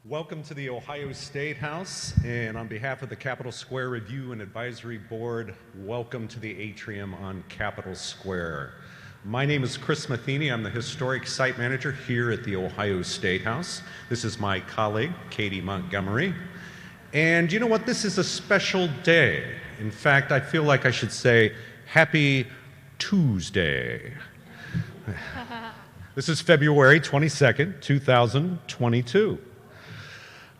Welcome to the Ohio State House, and on behalf of the Capitol Square Review and Advisory Board, welcome to the atrium on Capitol Square. My name is Chris Matheny. I'm the Historic Site Manager here at the Ohio State House. This is my colleague, Katie Montgomery. And you know what? This is a special day. In fact, I feel like I should say, Happy Tuesday. This is February 22nd, 2022.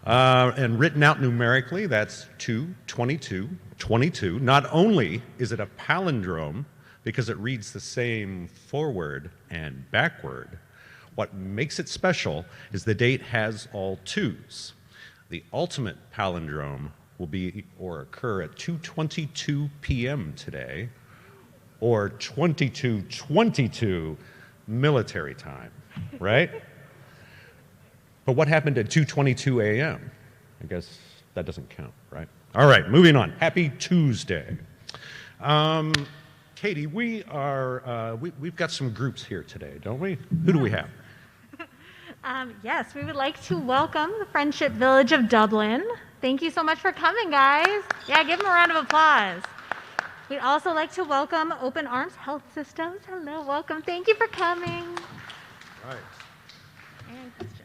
And written out numerically, that's 2/22/22. Not only is it a palindrome because it reads the same forward and backward, what makes it special is the date has all twos. The ultimate palindrome will be or occur at 2:22 p.m. today, or 22:22 military time, right? But what happened at 2:22 a.m.? I guess that doesn't count, right? All right, moving on. Happy Tuesday. Katie, we've got some groups here today, don't we? Who do we have? Yes, we would like to welcome the Friendship Village of Dublin. Thank you so much for coming, guys. Yeah, give them a round of applause. We'd also like to welcome Open Arms Health Systems. Hello, welcome. Thank you for coming. All right. And questions.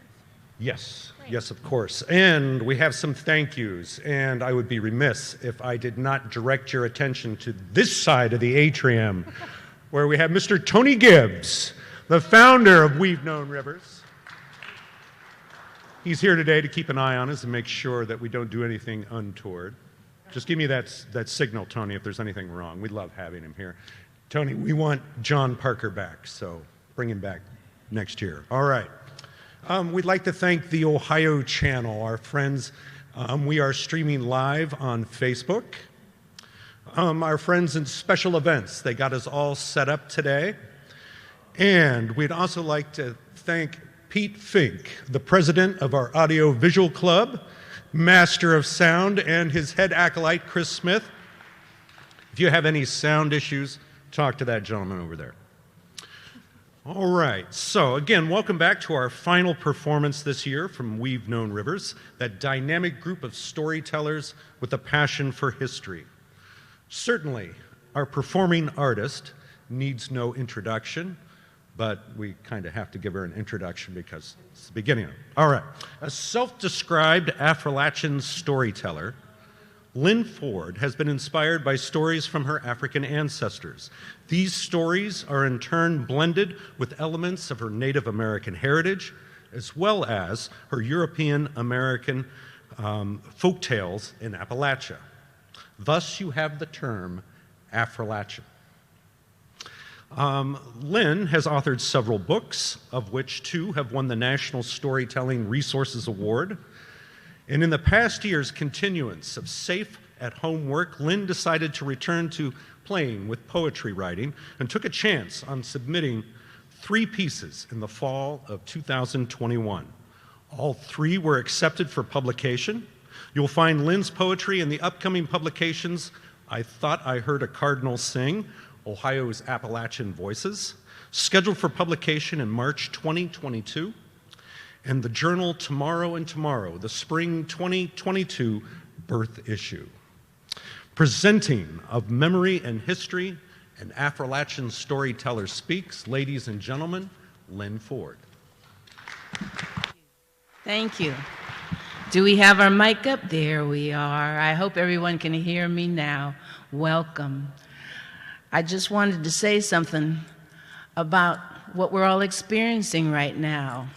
Yes, yes, of course. And we have some thank yous, and I would be remiss if I did not direct your attention to this side of the atrium, where we have Mr. Tony Gibbs, the founder of We've Known Rivers. He's here today to keep an eye on us and make sure that we don't do anything untoward. Just give me that signal, Tony, if there's anything wrong. We love having him here. Tony, we want John Parker back, so bring him back next year. All right. We'd like to thank the Ohio Channel, our friends. We are streaming live on Facebook. Our friends in special events, they got us all set up today. And we'd also like to thank Pete Fink, the president of our Audio Visual Club, master of sound, and his head acolyte, Chris Smith. If you have any sound issues, talk to that gentleman over there. All right, so again, welcome back to our final performance this year from We've Known Rivers, that dynamic group of storytellers with a passion for history. Certainly, our performing artist needs no introduction, but we kind of have to give her an introduction because it's the beginning of it. All right, a self-described Affrilachian storyteller, Lynn Ford has been inspired by stories from her African ancestors. These stories are in turn blended with elements of her Native American heritage, as well as her European American folk tales in Appalachia. Thus, you have the term Affrilachian. Lynn has authored several books, of which two have won the National Storytelling Resources Award. And in the past year's continuance of safe at-home work, Lynn decided to return to playing with poetry writing and took a chance on submitting 3 pieces in the fall of 2021. All 3 were accepted for publication. You'll find Lynn's poetry in the upcoming publications, I Thought I Heard a Cardinal Sing, Ohio's Appalachian Voices, scheduled for publication in March 2022, and the journal Tomorrow and Tomorrow, the spring 2022 birth issue. Presenting of memory and history, an Affrilachian storyteller speaks, ladies and gentlemen, Lynn Ford. Thank you. Do we have our mic up? There we are. I hope everyone can hear me now. Welcome. I just wanted to say something about what we're all experiencing right now.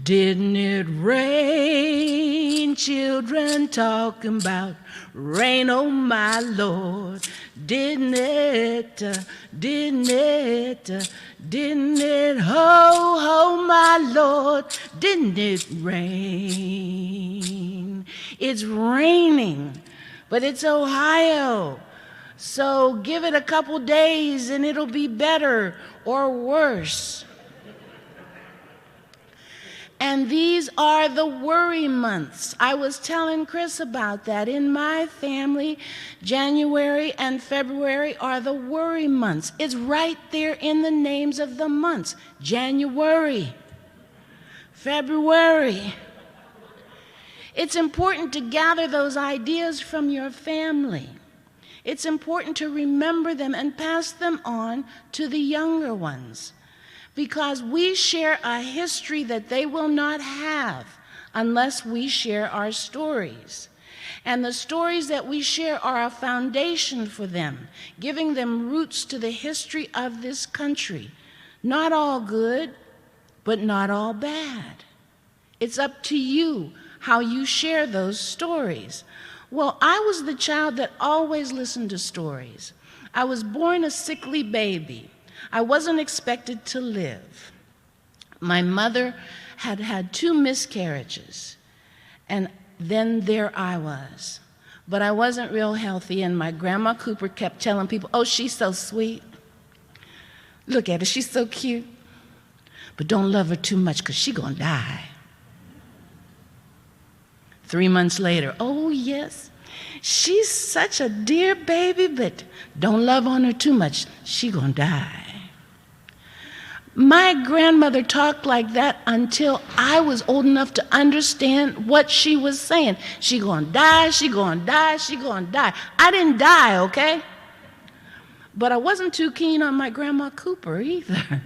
Didn't it rain? Children talking about rain, oh my Lord. Didn't it, didn't it, didn't it, ho, ho my Lord, didn't it rain? It's raining, but it's Ohio. So give it a couple days and it'll be better or worse. And these are the worry months. I was telling Chris about that. In my family, January and February are the worry months. It's right there in the names of the months. January, February, It's important to gather those ideas from your family. It's important to remember them and pass them on to the younger ones, because we share a history that they will not have unless we share our stories. And the stories that we share are a foundation for them, giving them roots to the history of this country. Not all good, but not all bad. It's up to you how you share those stories. Well, I was the child that always listened to stories. I was born a sickly baby. I wasn't expected to live. My mother had had 2 miscarriages, and then there I was. But I wasn't real healthy, and my grandma Cooper kept telling people, oh, she's so sweet. Look at her, she's so cute. But don't love her too much, because she's gonna die. 3 months later, oh yes, she's such a dear baby, but don't love on her too much, she's gonna die. My grandmother talked like that until I was old enough to understand what she was saying. She gonna die, she gonna die, she gonna die. I didn't die, okay? But I wasn't too keen on my grandma Cooper either.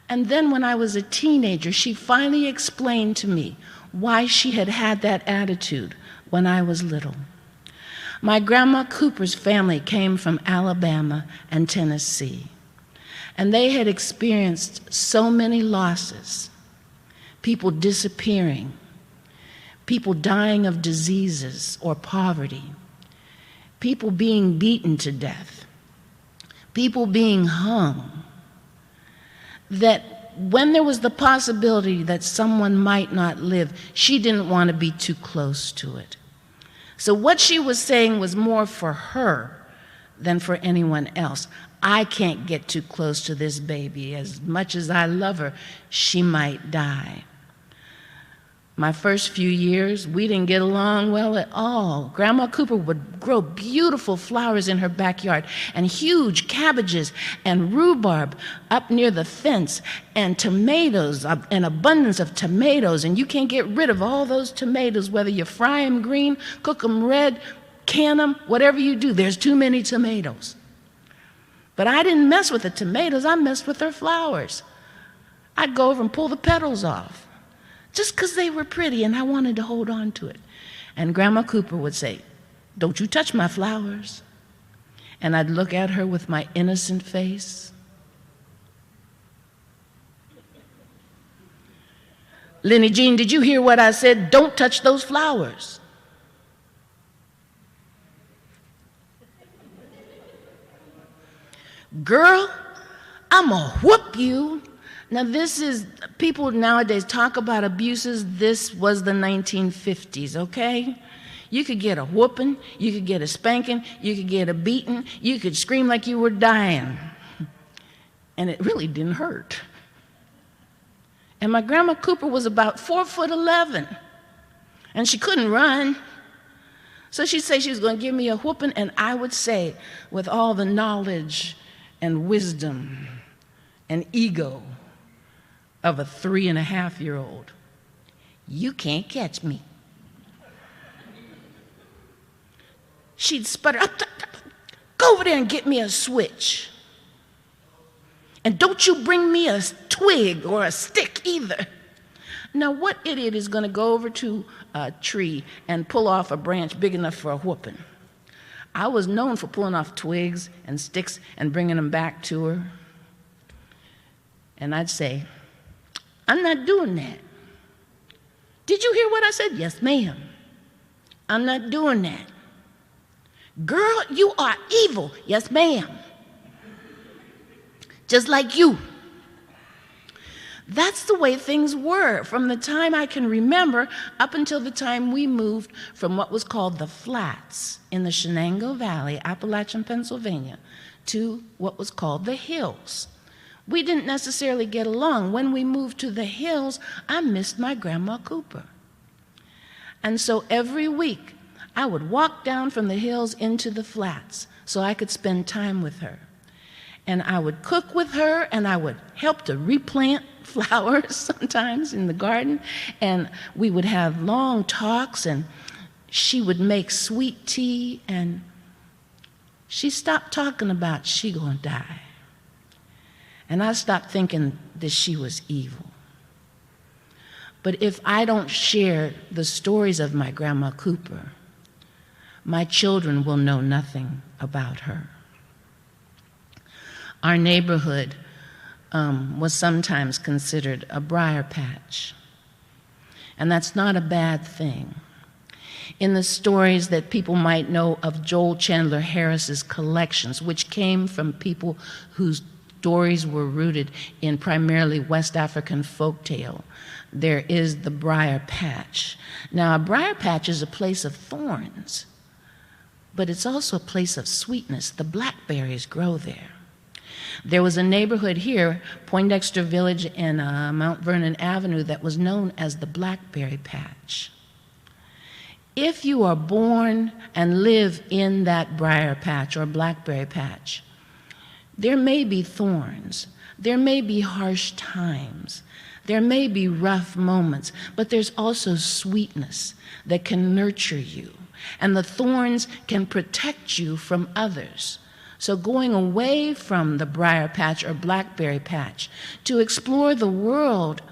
And then when I was a teenager, she finally explained to me why she had had that attitude when I was little. My grandma Cooper's family came from Alabama and Tennessee, and they had experienced so many losses, people disappearing, people dying of diseases or poverty, people being beaten to death, people being hung, that when there was the possibility that someone might not live, she didn't want to be too close to it. So what she was saying was more for her than for anyone else. I can't get too close to this baby. As much as I love her, she might die. My first few years, we didn't get along well at all. Grandma Cooper would grow beautiful flowers in her backyard and huge cabbages and rhubarb up near the fence and tomatoes, an abundance of tomatoes. And you can't get rid of all those tomatoes, whether you fry them green, cook them red, can them, whatever you do. There's too many tomatoes. But I didn't mess with the tomatoes. I messed with her flowers. I'd go over and pull the petals off, just because they were pretty and I wanted to hold on to it. And Grandma Cooper would say, don't you touch my flowers. And I'd look at her with my innocent face. Lenny Jean, did you hear what I said? Don't touch those flowers. Girl, I'm gonna whoop you. Now this is, people nowadays talk about abuses. This was the 1950s, okay? You could get a whooping, you could get a spanking, you could get a beating, you could scream like you were dying. And it really didn't hurt. And my grandma Cooper was about 4'11", and she couldn't run. So she'd say she was going to give me a whooping, and I would say, with all the knowledge and wisdom and ego of a 3.5-year-old, you can't catch me. She'd sputter, go over there and get me a switch. And don't you bring me a twig or a stick either. Now, what idiot is going to go over to a tree and pull off a branch big enough for a whooping? I was known for pulling off twigs and sticks and bringing them back to her. And I'd say, I'm not doing that. Did you hear what I said? Yes, ma'am. I'm not doing that. Girl, you are evil. Yes, ma'am. Just like you. That's the way things were from the time I can remember up until the time we moved from what was called the Flats in the Shenango Valley, Appalachian, Pennsylvania, to what was called the Hills. We didn't necessarily get along. When we moved to the Hills, I missed my Grandma Cooper. And so every week, I would walk down from the Hills into the Flats so I could spend time with her. And I would cook with her, and I would help to replant flowers sometimes in the garden, and we would have long talks, and she would make sweet tea, and she stopped talking about she gonna die. And I stopped thinking that she was evil. But if I don't share the stories of my Grandma Cooper, my children will know nothing about her. Our neighborhood was sometimes considered a briar patch, and that's not a bad thing. In the stories that people might know of Joel Chandler Harris's collections, which came from people whose stories were rooted in primarily West African folktale, there is the briar patch. Now, a briar patch is a place of thorns, but it's also a place of sweetness. The blackberries grow there. There was a neighborhood here, Poindexter Village and Mount Vernon Avenue, that was known as the Blackberry Patch. If you are born and live in that briar patch or blackberry patch, there may be thorns, there may be harsh times, there may be rough moments, but there's also sweetness that can nurture you, and the thorns can protect you from others. So going away from the briar patch or blackberry patch to explore the world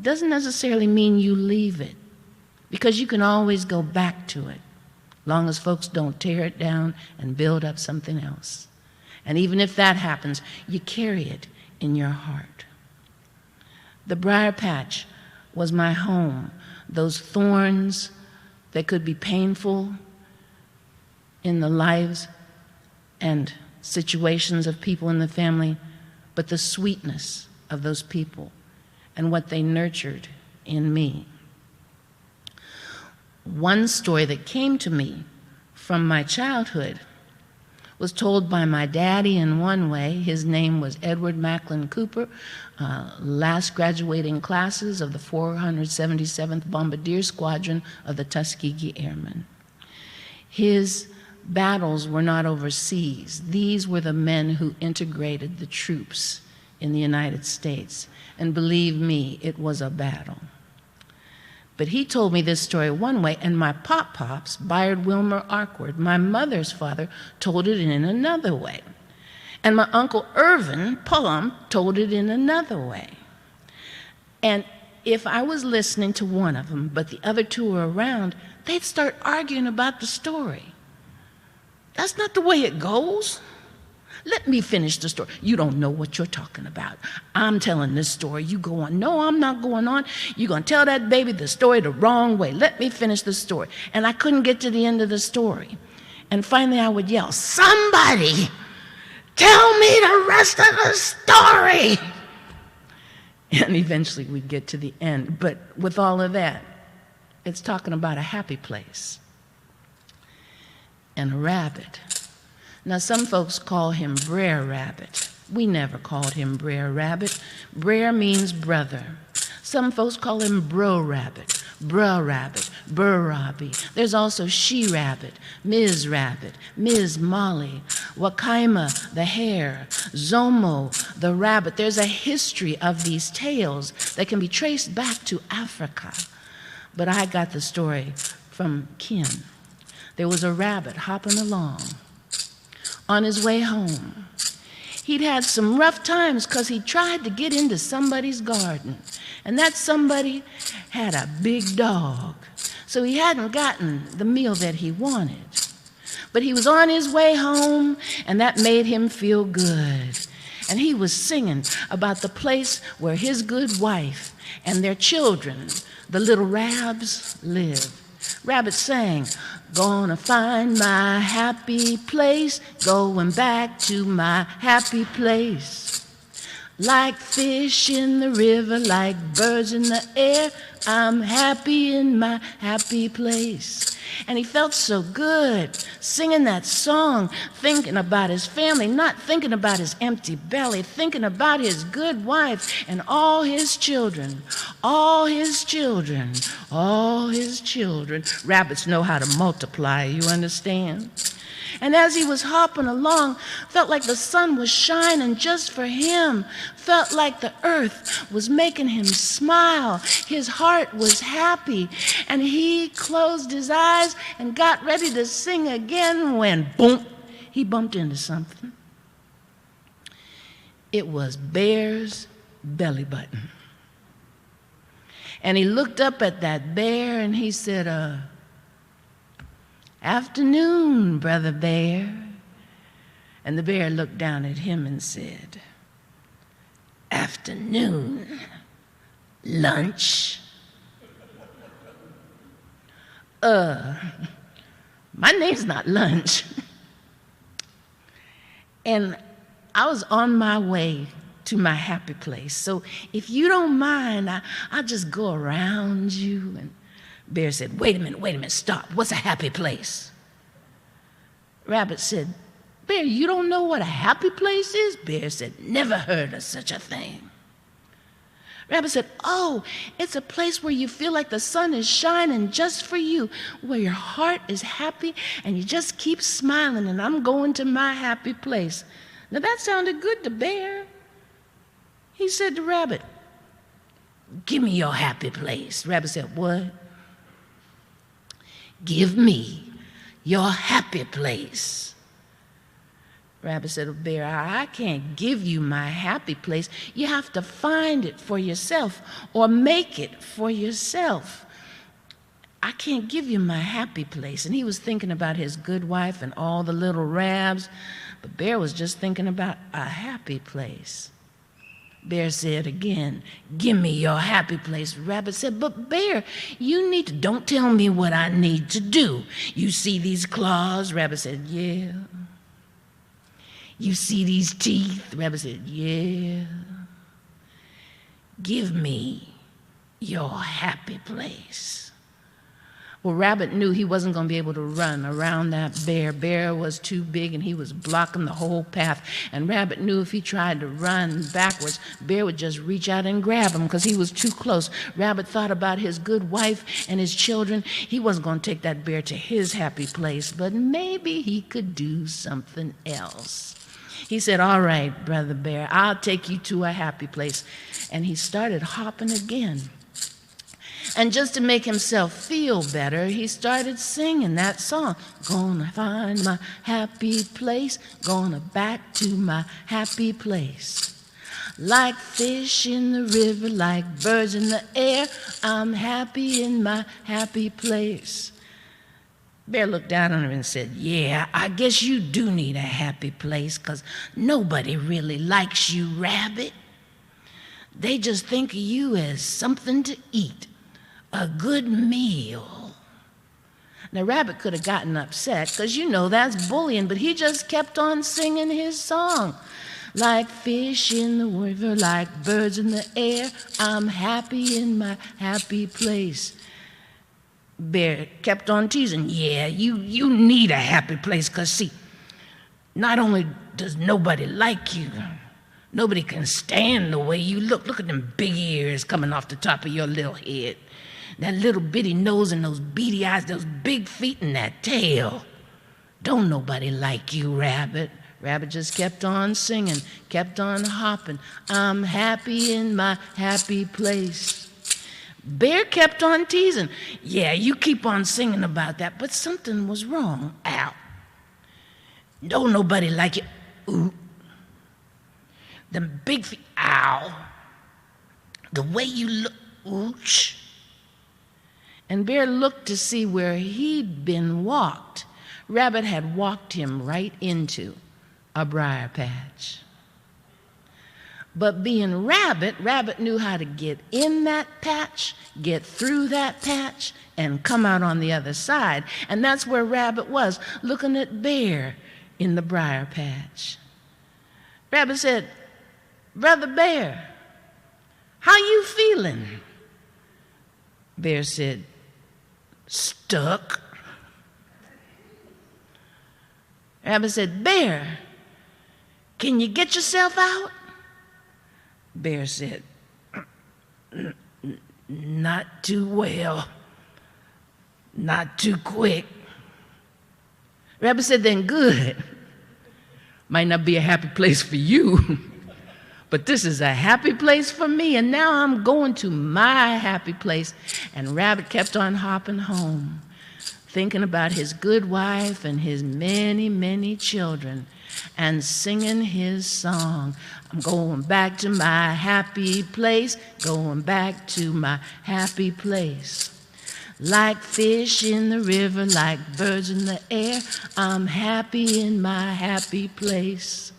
doesn't necessarily mean you leave it, because you can always go back to it, long as folks don't tear it down and build up something else. And even if that happens, you carry it in your heart. The briar patch was my home. Those thorns that could be painful in the lives and situations of people in the family, but the sweetness of those people and what they nurtured in me. One story that came to me from my childhood was told by my daddy in one way. His name was Edward Macklin Cooper, last graduating classes of the 477th Bombardier Squadron of the Tuskegee Airmen. His battles were not overseas. These were the men who integrated the troops in the United States. And believe me, it was a battle. But he told me this story one way, and my pop-pops, Bayard Wilmer Arkward, my mother's father, told it in another way. And my Uncle Irvin Pullum told it in another way. And if I was listening to one of them, but the other two were around, they'd start arguing about the story. That's not the way it goes. Let me finish the story. You don't know what you're talking about. I'm telling this story. You go on. No, I'm not going on. You're going to tell that baby the story the wrong way. Let me finish the story. And I couldn't get to the end of the story. And finally I would yell, somebody tell me the rest of the story. And eventually we'd get to the end. But with all of that, it's talking about a happy place and a rabbit. Now, some folks call him Brer Rabbit. We never called him Brer Rabbit. Brer means brother. Some folks call him Bro Rabbit, Bruh Rabbit, Burr Robbie. There's also She Rabbit, Ms. Rabbit, Ms. Molly, Wakaima the hare, Zomo the rabbit. There's a history of these tales that can be traced back to Africa. But I got the story from Ken. There was a rabbit hopping along. On his way home, he'd had some rough times because he tried to get into somebody's garden, and that somebody had a big dog, so he hadn't gotten the meal that he wanted. But he was on his way home, and that made him feel good. And he was singing about the place where his good wife and their children, the little Rabs, live. Rabbit sang, gonna find my happy place, going back to my happy place. Like fish in the river, like birds in the air, I'm happy in my happy place. And he felt so good singing that song, thinking about his family, not thinking about his empty belly, thinking about his good wife and all his children, all his children, all his children. Rabbits know how to multiply, you understand? And as he was hopping along, felt like the sun was shining just for him. Felt like the earth was making him smile. His heart was happy. And he closed his eyes and got ready to sing again when, boom, he bumped into something. It was Bear's belly button. And he looked up at that bear and he said, "Afternoon, Brother Bear." And the bear looked down at him and said, "Afternoon, lunch." My name's not Lunch. And I was on my way to my happy place. So if you don't mind, I'll just go around you. And Bear said, wait a minute, stop. What's a happy place?" Rabbit said, "Bear, you don't know what a happy place is?" Bear said, "Never heard of such a thing." Rabbit said, "Oh, it's a place where you feel like the sun is shining just for you, where your heart is happy and you just keep smiling, and I'm going to my happy place." Now that sounded good to Bear. He said to Rabbit, "Give me your happy place." Rabbit said, "What?" "Give me your happy place." Rabbit said to Bear, "I can't give you my happy place. You have to find it for yourself or make it for yourself. I can't give you my happy place." And he was thinking about his good wife and all the little Rabs, but Bear was just thinking about a happy place. Bear said again, "Give me your happy place." Rabbit said, "But Bear, don't tell me what I need to do. You see these claws?" Rabbit said, "Yeah." "You see these teeth?" Rabbit said, "Yeah." "Give me your happy place." Well, Rabbit knew he wasn't going to be able to run around that bear. Bear was too big and he was blocking the whole path. And Rabbit knew if he tried to run backwards, Bear would just reach out and grab him because he was too close. Rabbit thought about his good wife and his children. He wasn't going to take that bear to his happy place, but maybe he could do something else. He said, "All right, Brother Bear, I'll take you to a happy place." And he started hopping again. And just to make himself feel better, he started singing that song. "Gonna find my happy place, gonna back to my happy place. Like fish in the river, like birds in the air, I'm happy in my happy place." Bear looked down on him and said, "Yeah, I guess you do need a happy place, 'cause nobody really likes you, Rabbit. They just think of you as something to eat, a good meal." Now, Rabbit could have gotten upset, because that's bullying, but he just kept on singing his song. "Like fish in the river, like birds in the air, I'm happy in my happy place." Bear kept on teasing, "Yeah, you need a happy place, because, see, not only does nobody like you, nobody can stand the way you look. Look at them big ears coming off the top of your little head. That little bitty nose and those beady eyes, those big feet and that tail. Don't nobody like you, Rabbit." Rabbit just kept on singing, kept on hopping. "I'm happy in my happy place." Bear kept on teasing. "Yeah, you keep on singing about that, but something was wrong. Ow. Don't nobody like you. Ooh. Them big feet. Ow. The way you look. Ooch." And Bear looked to see where he'd been walked. Rabbit had walked him right into a briar patch. But being Rabbit, Rabbit knew how to get in that patch, get through that patch, and come out on the other side. And that's where Rabbit was, looking at Bear in the briar patch. Rabbit said, "Brother Bear, how you feeling?" Bear said, "Stuck." Rabbit said, "Bear, can you get yourself out?" Bear said, "Not too well, not too quick." Rabbit said, then good. Might not be a happy place for you, but this is a happy place for me, and now I'm going to my happy place. And Rabbit kept on hopping home, thinking about his good wife and his many, many children, and singing his song. I'm going back to my happy place, going back to my happy place. Like fish in the river, like birds in the air, I'm happy in my happy place.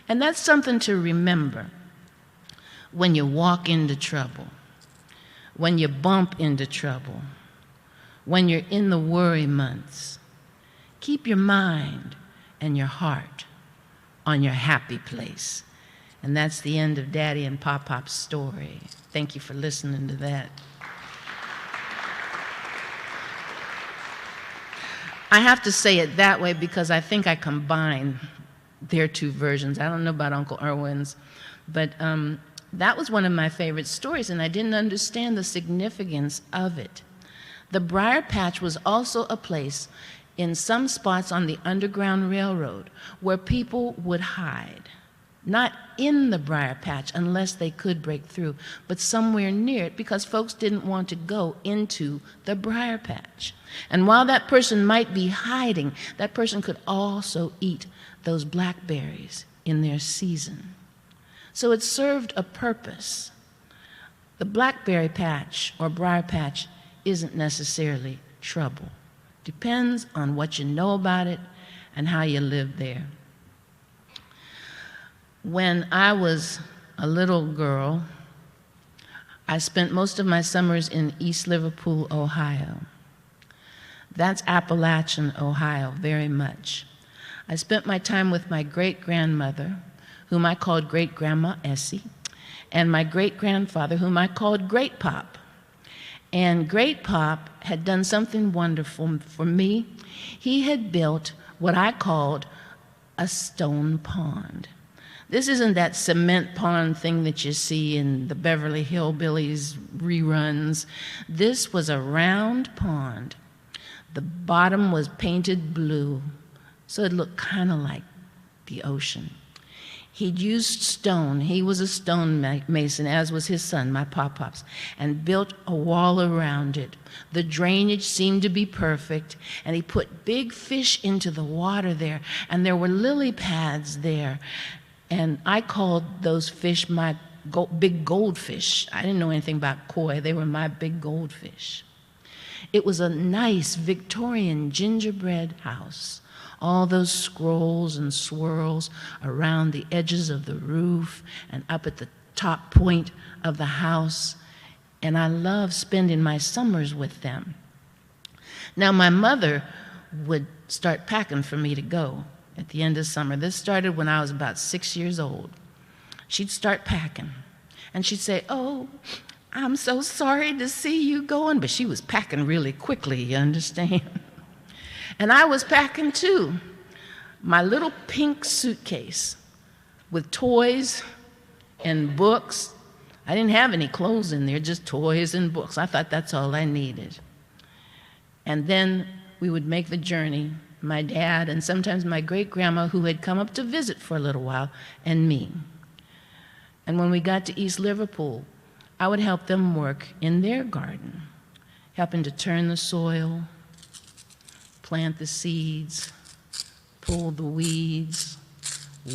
And that's something to remember when you walk into trouble, when you bump into trouble, when you're in the worry months. Keep your mind and your heart on your happy place. And that's the end of Daddy and Pop-Pop's story. Thank you for listening to that. I have to say it that way because I think I combine their two versions. I don't know about Uncle Irwin's, but that was one of my favorite stories, and I didn't understand the significance of it. The Briar Patch was also a place in some spots on the Underground Railroad where people would hide. Not in the Briar Patch unless they could break through, but somewhere near it because folks didn't want to go into the Briar Patch. And while that person might be hiding, that person could also eat those blackberries in their season. So it served a purpose. The blackberry patch or briar patch isn't necessarily trouble. Depends on what you know about it and how you live there. When I was a little girl, I spent most of my summers in East Liverpool, Ohio. That's Appalachian, Ohio, very much. I spent my time with my great-grandmother, whom I called Great-Grandma Essie, and my great-grandfather, whom I called Great Pop. And Great Pop had done something wonderful for me. He had built what I called a stone pond. This isn't that cement pond thing that you see in the Beverly Hillbillies reruns. This was a round pond. The bottom was painted blue, so it looked kind of like the ocean. He'd used stone. He was a stone mason, as was his son, my Pop-Pops, and built a wall around it. The drainage seemed to be perfect, and he put big fish into the water there, and there were lily pads there. And I called those fish my big goldfish. I didn't know anything about koi. They were my big goldfish. It was a nice Victorian gingerbread house. All those scrolls and swirls around the edges of the roof and up at the top point of the house. And I loved spending my summers with them. Now, my mother would start packing for me to go at the end of summer. This started when I was about 6 years old. She'd start packing, and she'd say, "Oh, I'm so sorry to see you going," but she was packing really quickly, you understand? And I was packing too. My little pink suitcase with toys and books. I didn't have any clothes in there, just toys and books. I thought that's all I needed. And then we would make the journey, my dad and sometimes my great-grandma, who had come up to visit for a little while, and me. And when we got to East Liverpool, I would help them work in their garden, helping to turn the soil, plant the seeds, pull the weeds,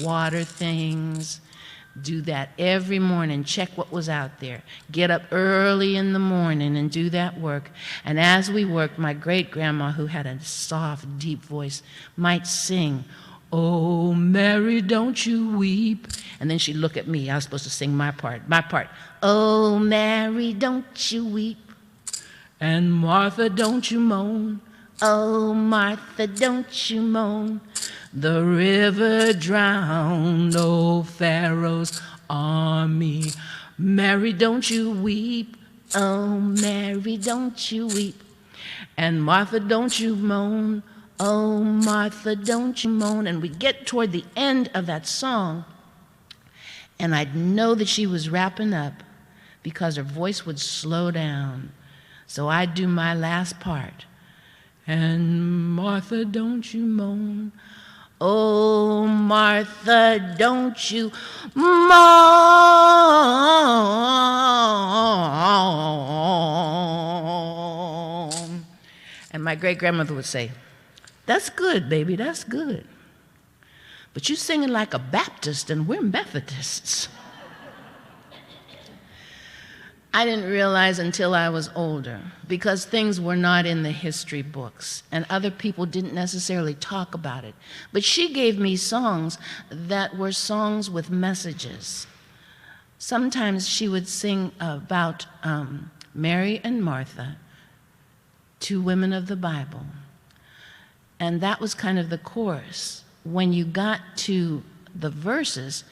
water things, do that every morning, check what was out there, get up early in the morning and do that work. And as we worked, my great-grandma, who had a soft, deep voice, might sing, "Oh, Mary, don't you weep." And then she'd look at me. I was supposed to sing my part. "Oh, Mary, don't you weep. And Martha, don't you moan. Oh, Martha, don't you moan. The river drowned old Pharaoh's army. Mary, don't you weep. Oh, Mary, don't you weep. And Martha, don't you moan. Oh, Martha, don't you moan." And we'd get toward the end of that song, and I'd know that she was wrapping up because her voice would slow down. So I'd do my last part, And Martha, don't you moan. Oh, Martha, don't you moan. And my great-grandmother would say, that's good, baby, that's good. But you singing like a Baptist and we're Methodists. I didn't realize until I was older, because things were not in the history books and other people didn't necessarily talk about it. But she gave me songs that were songs with messages. Sometimes she would sing about Mary and Martha, two women of the Bible. And that was kind of the chorus. When you got to the verses,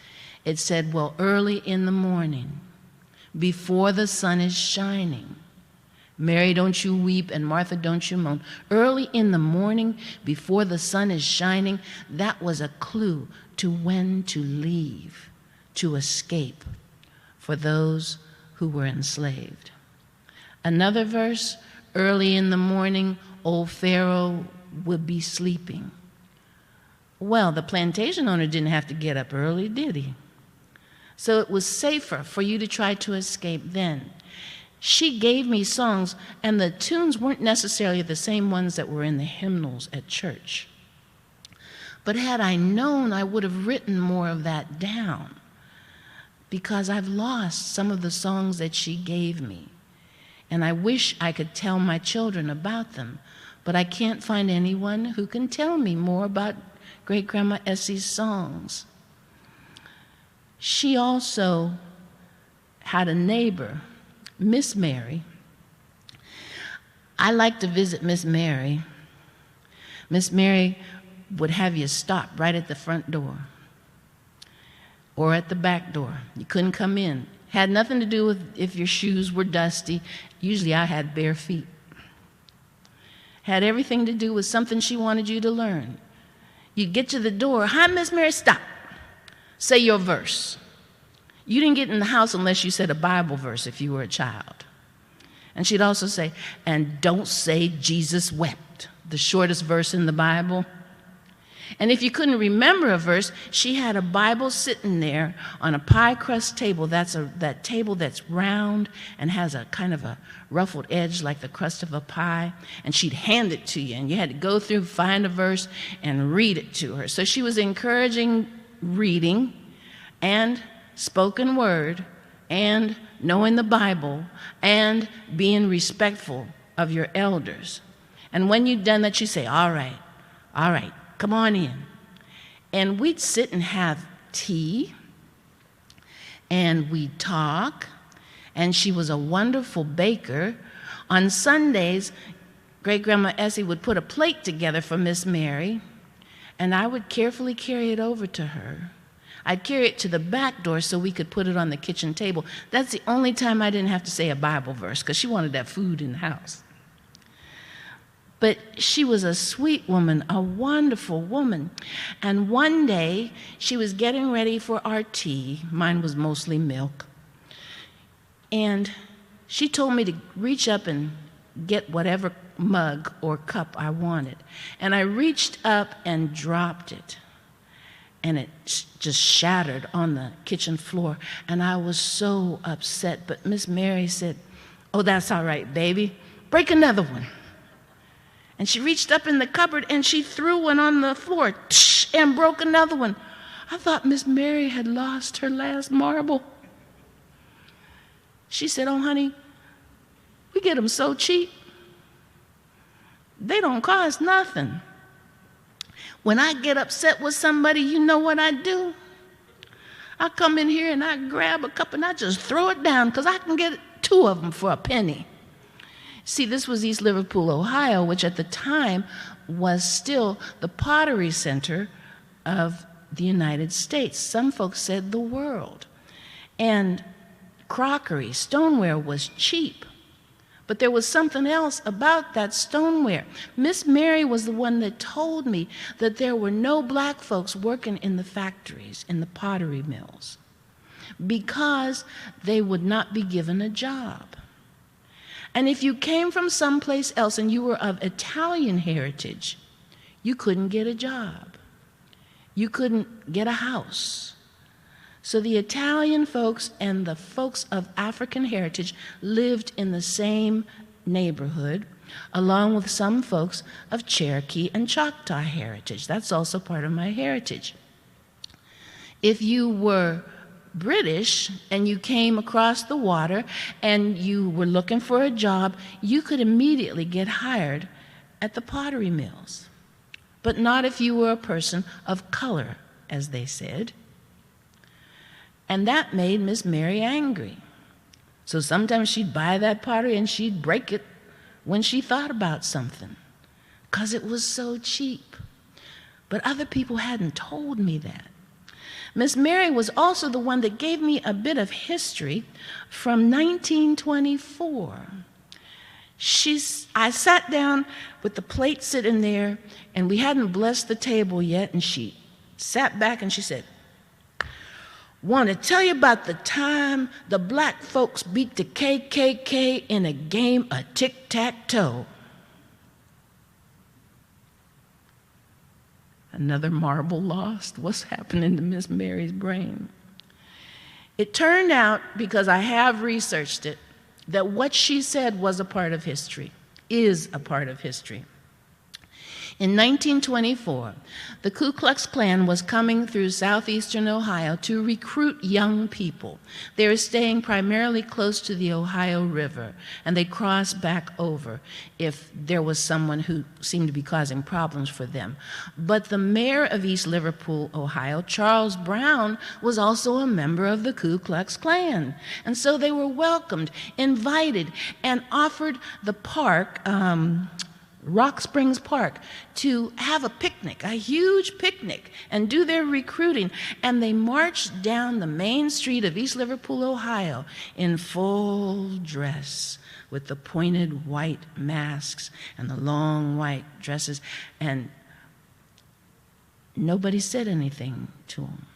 it said, well, early in the morning, before the sun is shining. Mary, don't you weep, and Martha, don't you moan. Early in the morning, before the sun is shining, that was a clue to when to leave, to escape for those who were enslaved. Another verse, early in the morning, old Pharaoh would be sleeping. Well, the plantation owner didn't have to get up early, did he? So it was safer for you to try to escape then. She gave me songs, and the tunes weren't necessarily the same ones that were in the hymnals at church. But had I known, I would have written more of that down, because I've lost some of the songs that she gave me. And I wish I could tell my children about them, but I can't find anyone who can tell me more about Great-Grandma Essie's songs. She also had a neighbor, Miss Mary. I like to visit Miss Mary. Miss Mary would have you stop right at the front door or at the back door. You couldn't come in. Had nothing to do with if your shoes were dusty. Usually I had bare feet. Had everything to do with something she wanted you to learn. You'd get to the door, hi, Miss Mary, stop. Say your verse. You didn't get in the house unless you said a Bible verse if you were a child. And she'd also say, and don't say Jesus wept, the shortest verse in the Bible. And if you couldn't remember a verse, she had a Bible sitting there on a pie crust table. That table that's round and has a kind of a ruffled edge like the crust of a pie. And she'd hand it to you, and you had to go through, find a verse, and read it to her. So she was encouraging reading and spoken word and knowing the Bible and being respectful of your elders. And when you'd done that, she'd say, all right, come on in. And we'd sit and have tea, and we'd talk, and she was a wonderful baker. On Sundays, Great-Grandma Essie would put a plate together for Miss Mary, and I would carefully carry it over to her. I'd carry it to the back door so we could put it on the kitchen table. That's the only time I didn't have to say a Bible verse, because she wanted that food in the house. But she was a sweet woman, a wonderful woman. And one day, she was getting ready for our tea. Mine was mostly milk. And she told me to reach up and get whatever mug or cup I wanted. And I reached up and dropped it. And it just shattered on the kitchen floor. And I was so upset. But Miss Mary said, oh, that's all right, baby. Break another one. And she reached up in the cupboard and she threw one on the floor and broke another one. I thought Miss Mary had lost her last marble. She said, oh, honey, we get them so cheap. They don't cost nothing. When I get upset with somebody, you know what I do? I come in here and I grab a cup and I just throw it down because I can get 2 of them for a penny. See, this was East Liverpool, Ohio, which at the time was still the pottery center of the United States. Some folks said the world. And crockery, stoneware was cheap. But there was something else about that stoneware. Miss Mary was the one that told me that there were no black folks working in the factories, in the pottery mills, because they would not be given a job. And if you came from someplace else and you were of Italian heritage, you couldn't get a job. You couldn't get a house. So the Italian folks and the folks of African heritage lived in the same neighborhood, along with some folks of Cherokee and Choctaw heritage. That's also part of my heritage. If you were British and you came across the water and you were looking for a job, you could immediately get hired at the pottery mills. But not if you were a person of color, as they said. And that made Miss Mary angry. So sometimes she'd buy that pottery and she'd break it when she thought about something, because it was so cheap. But other people hadn't told me that. Miss Mary was also the one that gave me a bit of history from 1924. I sat down with the plate sitting there, and we hadn't blessed the table yet, and she sat back and she said, "Want to tell you about the time the black folks beat the KKK in a game of tic-tac-toe." Another marble lost? What's happening to Miss Mary's brain? It turned out, because I have researched it, that what she said was a part of history, is a part of history. In 1924, the Ku Klux Klan was coming through southeastern Ohio to recruit young people. They were staying primarily close to the Ohio River, and they crossed back over if there was someone who seemed to be causing problems for them. But the mayor of East Liverpool, Ohio, Charles Brown, was also a member of the Ku Klux Klan. And so they were welcomed, invited, and offered the park, Rock Springs Park, to have a picnic, a huge picnic, and do their recruiting. And they marched down the main street of East Liverpool, Ohio, in full dress, with the pointed white masks and the long white dresses, and nobody said anything to them.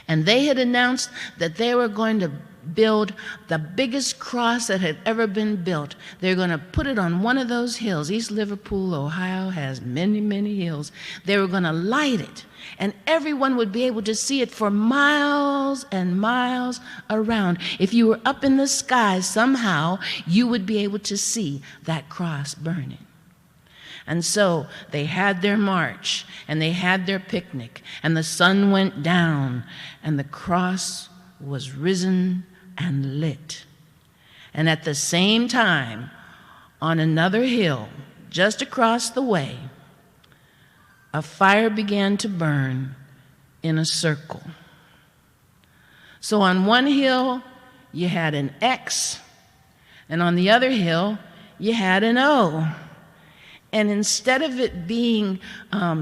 And they had announced that they were going to build the biggest cross that had ever been built. They're going to put it on one of those hills. East Liverpool, Ohio has many, many hills. They were going to light it, and everyone would be able to see it for miles and miles around. If you were up in the sky, somehow you would be able to see that cross burning. And so they had their march, and they had their picnic, and the sun went down, and the cross was risen and lit. And at the same time, on another hill, just across the way, a fire began to burn in a circle. So on one hill, you had an X, and on the other hill, you had an O. And instead of it being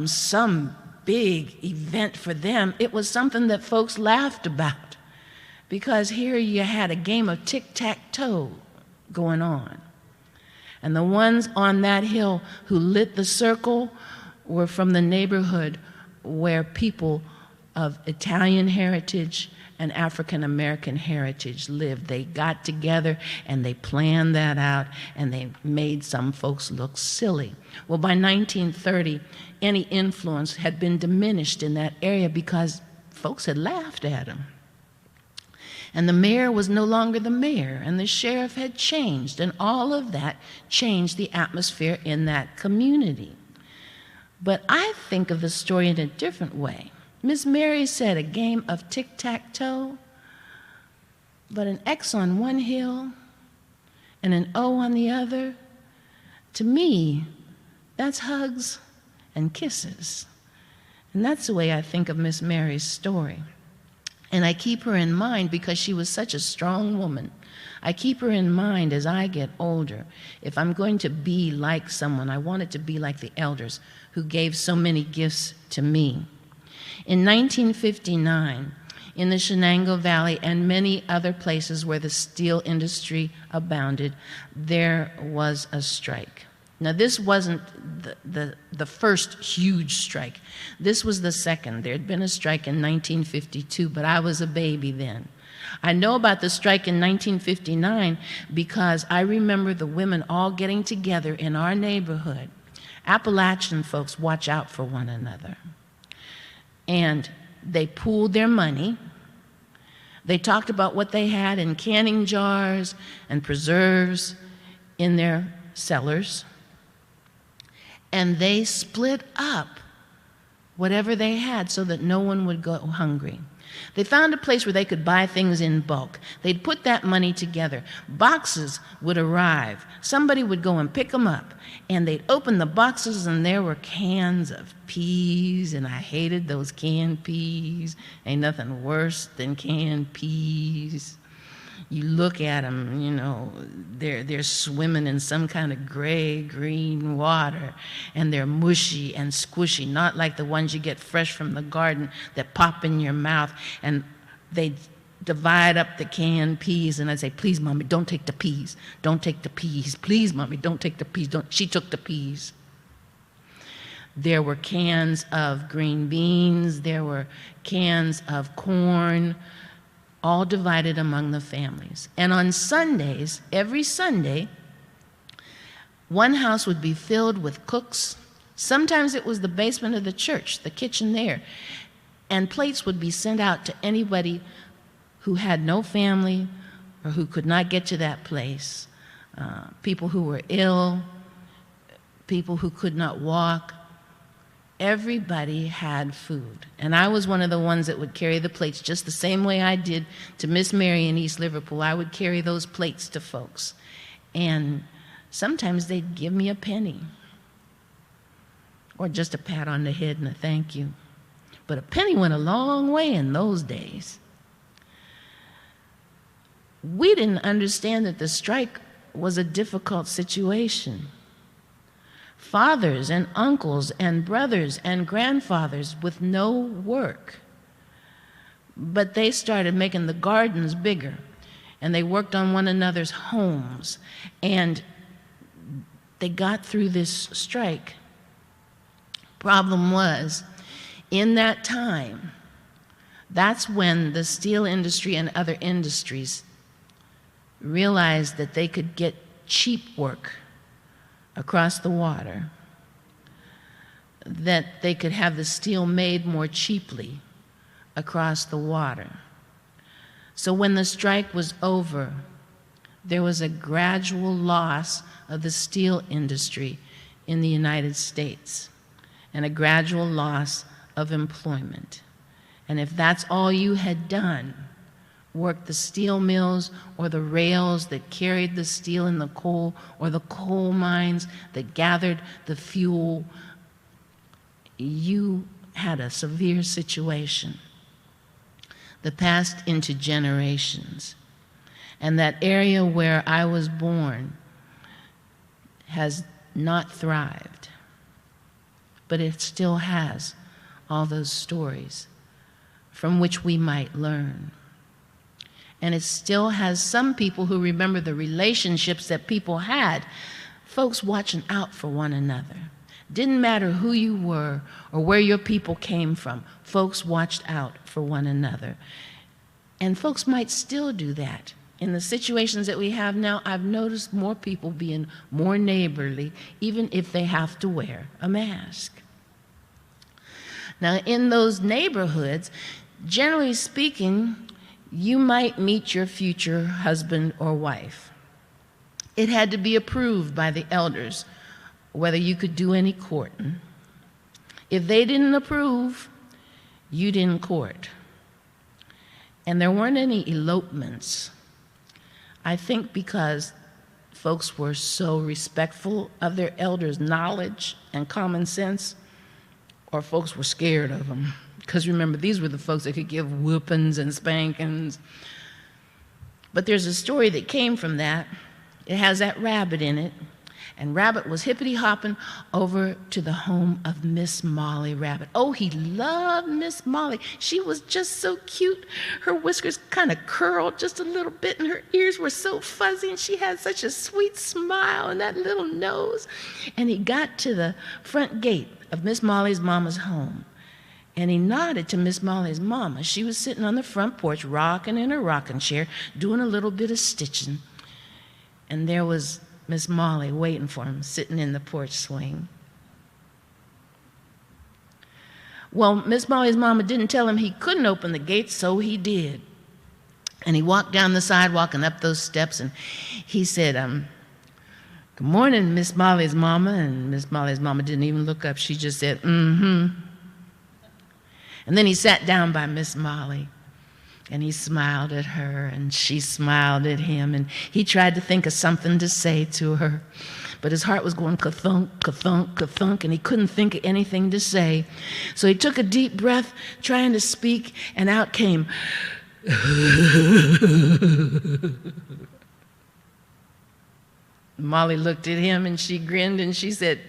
some big event for them, it was something that folks laughed about. Because here you had a game of tic-tac-toe going on. And the ones on that hill who lit the circle were from the neighborhood where people of Italian heritage and African American heritage lived. They got together and they planned that out, and they made some folks look silly. Well, by 1930, any influence had been diminished in that area because folks had laughed at them. And the mayor was no longer the mayor, and the sheriff had changed, and all of that changed the atmosphere in that community. But I think of the story in a different way. Miss Mary said a game of tic-tac-toe, but an X on one hill and an O on the other. To me, that's hugs and kisses. And that's the way I think of Miss Mary's story. And I keep her in mind because she was such a strong woman. I keep her in mind as I get older. If I'm going to be like someone, I want it to be like the elders who gave so many gifts to me. In 1959, in the Shenango Valley and many other places where the steel industry abounded, there was a strike. Now, this wasn't the first huge strike. This was the second. There had been a strike in 1952, but I was a baby then. I know about the strike in 1959 because I remember the women all getting together in our neighborhood. Appalachian folks watch out for one another. And they pooled their money. They talked about what they had in canning jars and preserves in their cellars. And they split up whatever they had so that no one would go hungry. They found a place where they could buy things in bulk. They'd put that money together. Boxes would arrive. Somebody would go and pick them up, and they'd open the boxes, and there were cans of peas, and I hated those canned peas. Ain't nothing worse than canned peas. You look at them, you know, they're swimming in some kind of gray-green water, and they're mushy and squishy, not like the ones you get fresh from the garden that pop in your mouth. And they divide up the canned peas, and I say, please, Mommy, don't take the peas. Don't take the peas. Please, Mommy, don't take the peas. Don't. She took the peas. There were cans of green beans. There were cans of corn, all divided among the families. And on Sundays, every Sunday, one house would be filled with cooks. Sometimes it was the basement of the church, the kitchen there. And plates would be sent out to anybody who had no family or who could not get to that place. People who were ill, people who could not walk. Everybody had food. And I was one of the ones that would carry the plates just the same way I did to Miss Mary in East Liverpool. I would carry those plates to folks. And sometimes they'd give me a penny or just a pat on the head and a thank you. But a penny went a long way in those days. We didn't understand that the strike was a difficult situation. Fathers and uncles and brothers and grandfathers with no work. But they started making the gardens bigger, and they worked on one another's homes, and they got through this strike. Problem was, in that time, that's when the steel industry and other industries realized that they could get cheap work across the water, that they could have the steel made more cheaply across the water. So when the strike was over, there was a gradual loss of the steel industry in the United States and a gradual loss of employment. And if that's all you had done, worked the steel mills or the rails that carried the steel and the coal, or the coal mines that gathered the fuel, you had a severe situation that passed into generations. And that area where I was born has not thrived, but it still has all those stories from which we might learn. And it still has some people who remember the relationships that people had, folks watching out for one another. Didn't matter who you were or where your people came from, folks watched out for one another. And folks might still do that. In the situations that we have now, I've noticed more people being more neighborly, even if they have to wear a mask. Now, in those neighborhoods, generally speaking, you might meet your future husband or wife. It had to be approved by the elders whether you could do any courting. If they didn't approve, you didn't court. And there weren't any elopements. I think because folks were so respectful of their elders' knowledge and common sense, or folks were scared of them. Because remember, these were the folks that could give whoopings and spankings. But there's a story that came from that. It has that rabbit in it. And Rabbit was hippity-hopping over to the home of Miss Molly Rabbit. Oh, he loved Miss Molly. She was just so cute. Her whiskers kind of curled just a little bit, and her ears were so fuzzy, and she had such a sweet smile and that little nose. And he got to the front gate of Miss Molly's mama's home. And he nodded to Miss Molly's mama. She was sitting on the front porch, rocking in her rocking chair, doing a little bit of stitching. And there was Miss Molly waiting for him, sitting in the porch swing. Well, Miss Molly's mama didn't tell him he couldn't open the gate, so he did. And he walked down the sidewalk and up those steps, and he said, "Good morning, Miss Molly's mama." And Miss Molly's mama didn't even look up. She just said, "Mm-hmm." And then he sat down by Miss Molly, and he smiled at her, and she smiled at him, and he tried to think of something to say to her, but his heart was going ka-thunk, ka-thunk, ka-thunk, and he couldn't think of anything to say. So he took a deep breath, trying to speak, and out came, Molly looked at him, and she grinned, and she said,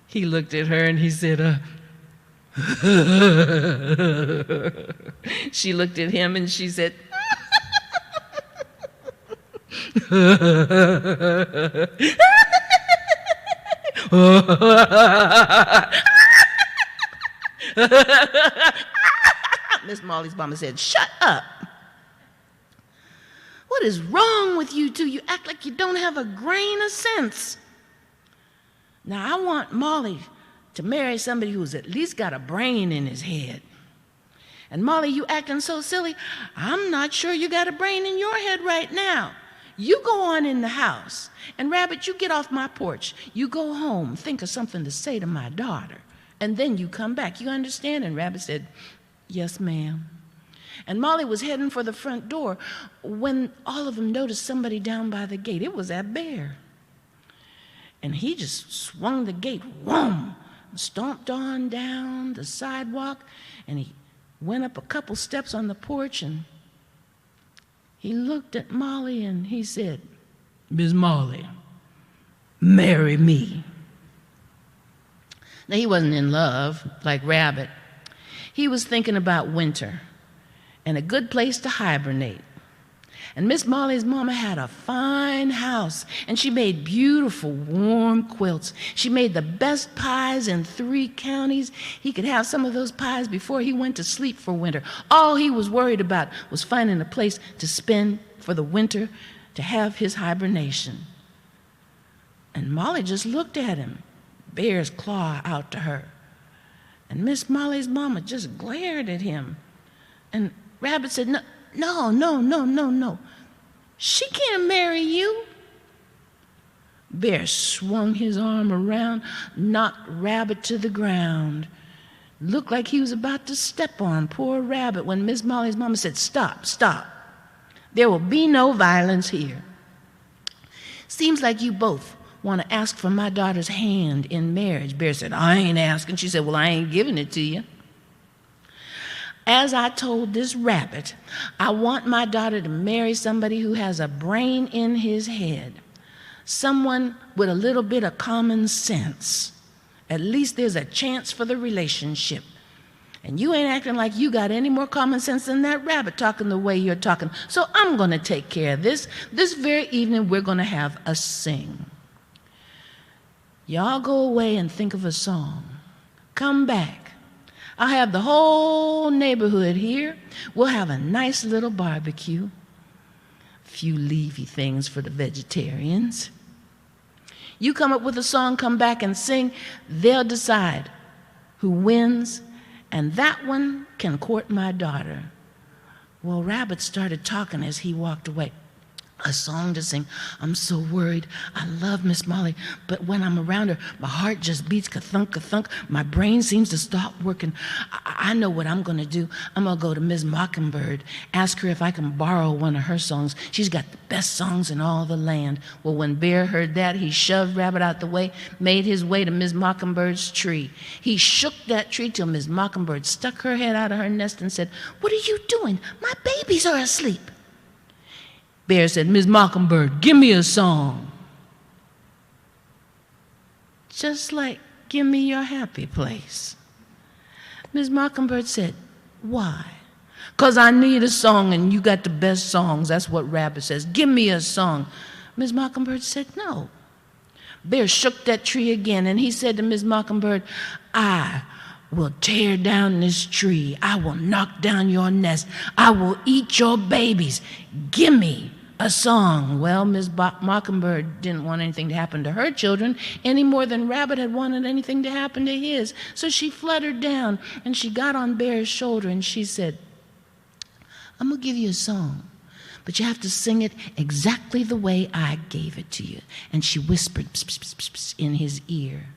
he looked at her and he said, She looked at him and she said, Miss Molly's mama said, "Shut up. What is wrong with you two? You act like you don't have a grain of sense. Now, I want Molly to marry somebody who's at least got a brain in his head. And Molly, you acting so silly. I'm not sure you got a brain in your head right now. You go on in the house. And Rabbit, you get off my porch. You go home, think of something to say to my daughter. And then you come back. You understand?" And Rabbit said, "Yes, ma'am." And Molly was heading for the front door when all of them noticed somebody down by the gate. It was that bear. And he just swung the gate, whoom, stomped on down the sidewalk, and he went up a couple steps on the porch, and he looked at Molly and he said, "Miss Molly, marry me." Now, he wasn't in love like Rabbit. He was thinking about winter and a good place to hibernate. And Miss Molly's mama had a fine house, and she made beautiful warm quilts. She made the best pies in 3 counties. He could have some of those pies before he went to sleep for winter. All he was worried about was finding a place to spend for the winter, to have his hibernation. And Molly just looked at him, bear's claw out to her. And Miss Molly's mama just glared at him. And Rabbit said, "No. She can't marry you." Bear swung his arm around, knocked Rabbit to the ground. Looked like he was about to step on poor Rabbit when Miss Molly's mama said, "Stop, stop. There will be no violence here. Seems like you both want to ask for my daughter's hand in marriage." Bear said, "I ain't asking." She said, "Well, I ain't giving it to you. As I told this Rabbit, I want my daughter to marry somebody who has a brain in his head, someone with a little bit of common sense. At least there's a chance for the relationship. And you ain't acting like you got any more common sense than that Rabbit talking the way you're talking. So I'm going to take care of this. This very evening, we're going to have a sing. Y'all go away and think of a song. Come back. I'll have the whole neighborhood here. We'll have a nice little barbecue. A few leafy things for the vegetarians. You come up with a song, come back and sing. They'll decide who wins, and that one can court my daughter." Well, Rabbit started talking as he walked away. A song to sing. "I'm so worried. I love Miss Molly, but when I'm around her, my heart just beats ka-thunk, ka-thunk. My brain seems to stop working. I know what I'm going to do. I'm going to go to Miss Mockingbird, ask her if I can borrow one of her songs. She's got the best songs in all the land." Well, when Bear heard that, he shoved Rabbit out the way, made his way to Miss Mockingbird's tree. He shook that tree till Miss Mockingbird stuck her head out of her nest and said, "What are you doing? My babies are asleep." Bear said, "Miss Mockingbird, give me a song." Just like "Give Me Your Happy Place." Miss Mockingbird said, "Why?" "'Cause I need a song and you got the best songs." That's what Rabbit says. "Give me a song." Miss Mockingbird said, "No. Bear shook that tree again, and he said to Miss Mockingbird, I will tear down this tree. I will knock down your nest. I will eat your babies. Give me a song. Well, Miss Mockingbird didn't want anything to happen to her children any more than Rabbit had wanted anything to happen to his. So she fluttered down, and she got on Bear's shoulder, and she said, I'm going to give you a song, but you have to sing it exactly the way I gave it to you. And she whispered pss, pss, pss, pss, pss, in his ear.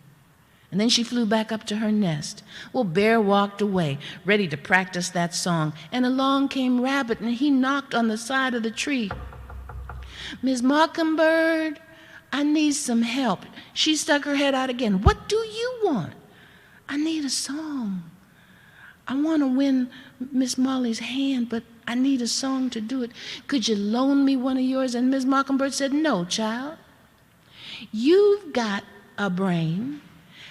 And then she flew back up to her nest. Well, Bear walked away, ready to practice that song. And along came Rabbit, and he knocked on the side of the tree. Miss Mockingbird, I need some help. She stuck her head out again. What do you want? I need a song. I want to win Miss Molly's hand, but I need a song to do it. Could you loan me one of yours? And Miss Mockingbird said, no, child. You've got a brain,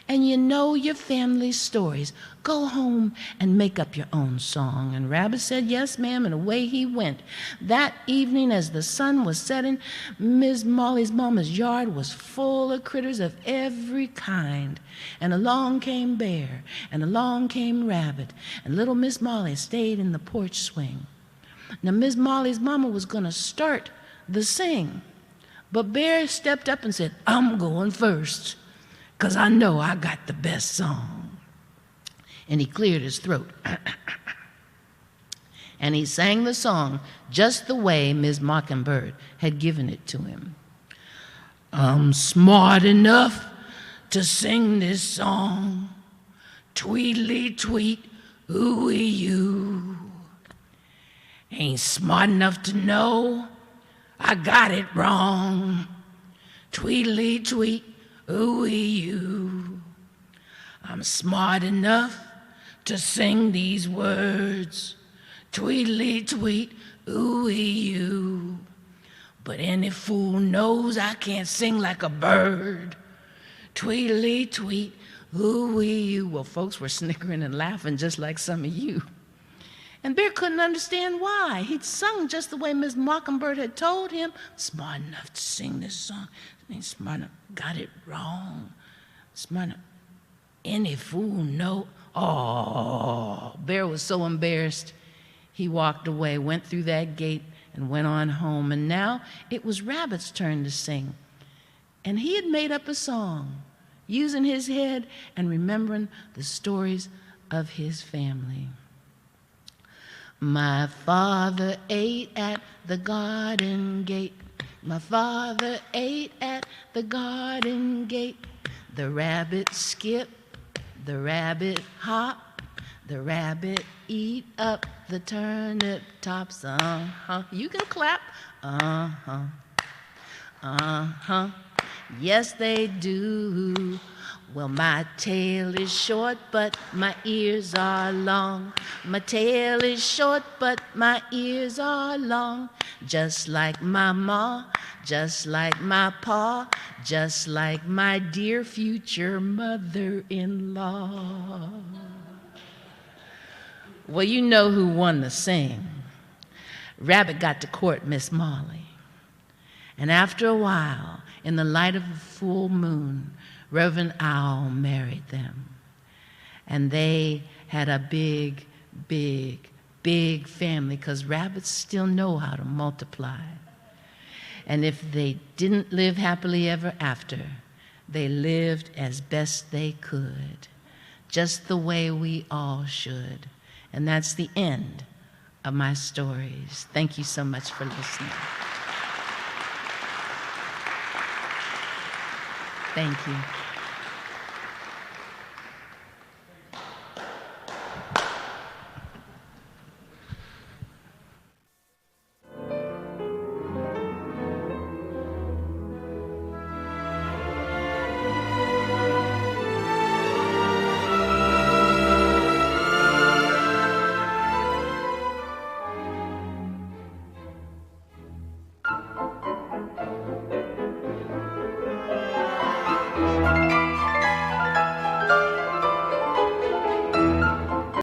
and you know your family's stories. Go home and make up your own song. And Rabbit said, yes, ma'am, and away he went. That evening, as the sun was setting, Miss Molly's mama's yard was full of critters of every kind. And along came Bear, and along came Rabbit, and little Miss Molly stayed in the porch swing. Now, Miss Molly's mama was going to start the sing, but Bear stepped up and said, I'm going first, 'cause I know I got the best song. And he cleared his throat. And he sang the song just the way Miss Mockingbird had given it to him. I'm smart enough to sing this song, tweedly tweet, ooey you. Ain't smart enough to know I got it wrong, tweedly tweet, ooey you. I'm smart enough to sing these words, tweedly tweet, ooey you. But any fool knows I can't sing like a bird, tweedly tweet, ooey you. Well, folks were snickering and laughing just like some of you. And Bear couldn't understand why. He'd sung just the way Miss Mockingbird had told him. Smart enough to sing this song. Ain't smart enough, got it wrong. Smart enough. Any fool know. Oh, Bear was so embarrassed. He walked away, went through that gate, and went on home. And now it was Rabbit's turn to sing. And he had made up a song, using his head and remembering the stories of his family. My father ate at the garden gate. My father ate at the garden gate. The rabbit skip, the rabbit hop, the rabbit eat up the turnip tops. Uh-huh. You can clap. Uh-huh. Uh-huh. Yes, they do. Well, my tail is short, but my ears are long. My tail is short, but my ears are long. Just like my ma, just like my pa, just like my dear future mother-in-law. Well, you know who won the sing. Rabbit got to court Miss Molly. And after a while, in the light of the full moon, Reverend Owl married them. And they had a big, big, big family, because rabbits still know how to multiply. And if they didn't live happily ever after, they lived as best they could, just the way we all should. And that's the end of my stories. Thank you so much for listening. Thank you.